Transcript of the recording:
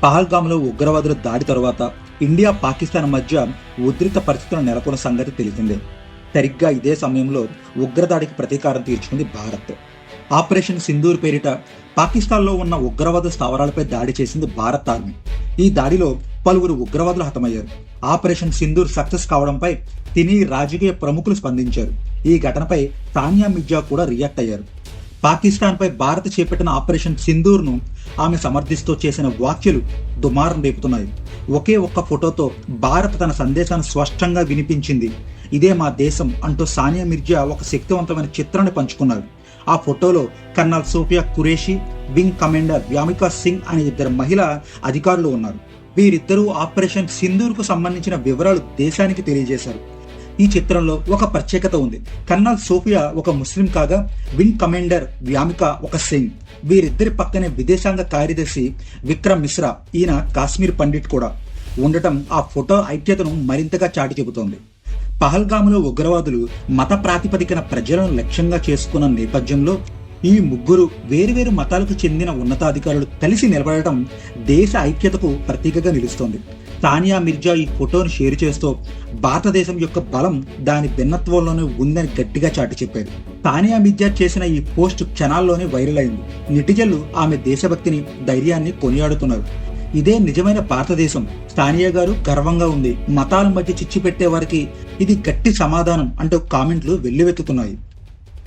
పహల్గామ్లో ఉగ్రవాదుల దాడి తరువాత ఇండియా పాకిస్తాన్ మధ్య ఉద్రిక్త పరిస్థితులు నెలకొన్న సంగతి తెలిసిందే. సరిగ్గా ఇదే సమయంలో ఉగ్రదాడికి ప్రతీకారం తీర్చుకుంది భారత్. ఆపరేషన్ సింధూర్ పేరిట పాకిస్తాన్లో ఉన్న ఉగ్రవాద స్థావరాలపై దాడి చేసింది భారత్ ఆర్మీ. ఈ దాడిలో పలువురు ఉగ్రవాదులు హతమయ్యారు. ఆపరేషన్ సింధూర్ సక్సెస్ కావడంపై తిని రాజకీయ ప్రముఖులు స్పందించారు. ఈ ఘటనపై సానియా మిర్జా కూడా రియాక్ట్ అయ్యారు. పాకిస్తాన్పై భారత్ చేపట్టిన ఆపరేషన్ సింధూర్ను ఆమె సమర్థిస్తూ చేసిన వ్యాఖ్యలు దుమారం రేపుతున్నాయి. ఒకే ఒక్క ఫోటోతో భారత్ తన సందేశాన్ని స్పష్టంగా వినిపించింది. ఇదే మా దేశం అంటూ సానియా మిర్జా ఒక శక్తివంతమైన చిత్రాన్ని పంచుకున్నారు. ఆ ఫోటోలో colonel Sofiya Qureshi, wing commander Vyomika Singh అనే ఇద్దరు మహిళా అధికారులు ఉన్నారు. వీరిద్దరూ ఆపరేషన్ సింధూర్కు సంబంధించిన వివరాలు దేశానికి తెలియజేశారు. ఈ చిత్రంలో ఒక ప్రత్యేకత ఉంది. కర్నల్ సోఫియా ఒక ముస్లిం కాగా వింగ్ కమాండర్ వ్యామికా ఒక సింగ్. వీరిద్దరి పక్కనే విదేశాంగ కార్యదర్శి విక్రమ్ మిశ్రా, ఈయన కాశ్మీర్ పండిట్ కూడా ఉండటం ఆ ఫోటో ఐక్యతను మరింతగా చాటి చెబుతోంది. పహల్గాములో ఉగ్రవాదులు మత ప్రాతిపదికన ప్రజలను లక్ష్యంగా చేసుకున్న నేపథ్యంలో ఈ ముగ్గురు వేరువేరు మతాలకు చెందిన ఉన్నతాధికారులు కలిసి నిలబడటం దేశ ఐక్యతకు ప్రతీకగా నిలుస్తోంది. సానియా మిర్జా ఈ ఫోటోను షేర్ చేస్తూ భారతదేశం యొక్క బలం దాని భిన్నత్వంలోనే ఉందని గట్టిగా చాటి చెప్పారు. సానియా మిర్జా చేసిన ఈ పోస్ట్ క్షణాల్లోనే వైరల్ అయింది. నెటిజన్లు ఆమె దేశభక్తిని, ధైర్యాన్ని కొనియాడుతున్నారు. ఇదే నిజమైన భారతదేశం, సానియా గారు గర్వంగా ఉంది, మతాల మధ్య చిచ్చు పెట్టే వారికి ఇది గట్టి సమాధానం అంటూ కామెంట్లు వెల్లువెత్తుతున్నాయి.